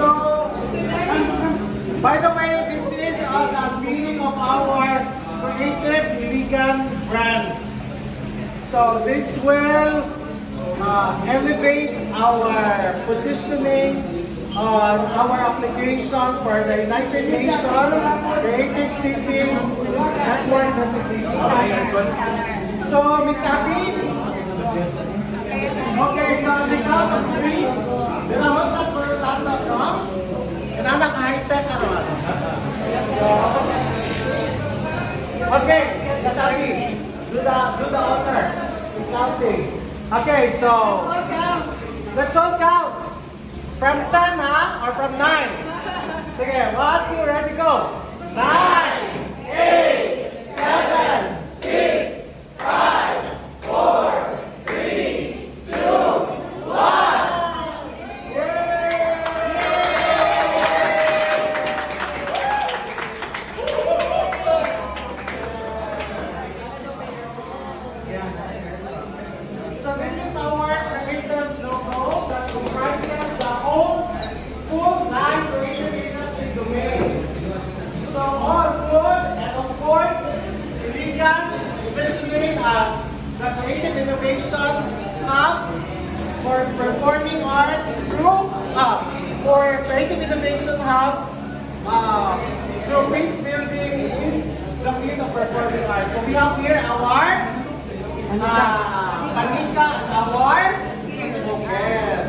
So, by the way, this is the unveiling of our Creative Iligan brand. So this will elevate our positioning on our application for the United Nations Creative City Network designation. So, Miss Abby, okay, so because of three, dinahon na po yung tatlo, no? Kailangan high-tech karon. Okay, Miss Abby, do the honor. Counting. Okay, so let's all count. From 10, huh? Or from 9? Sige, 1, 2, ready, go. 9, 8, 7, 6, 5, 4, 3, 2, 1. Yay! So this is our creative logo that comprises the whole full 9 creative industry domains. So all food and of course Iligan positioning as the creative innovation hub for performing arts through for creative innovation hub through base building in the field of performing arts. So we have here our Manika and our Bukid.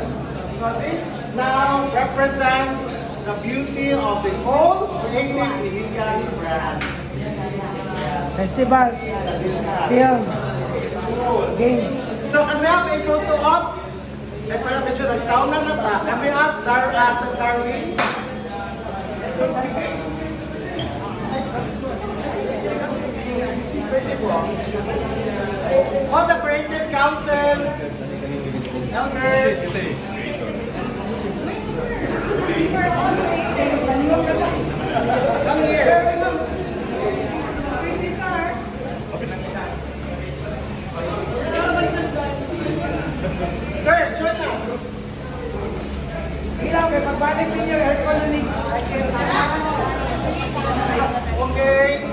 So this now represents the beauty of the whole Creative Iligan brand. Festivals, film, games. So can we have a photo op? May para medyo nag-sauna na ta. Can we ask Darwin? All the Creative Council, elders. Come here. Sir, join us. Hilang, may pagbalik ninyo, aircon na ni. Okay.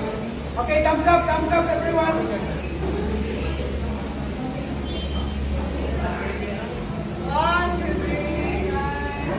Okay, thumbs up everyone.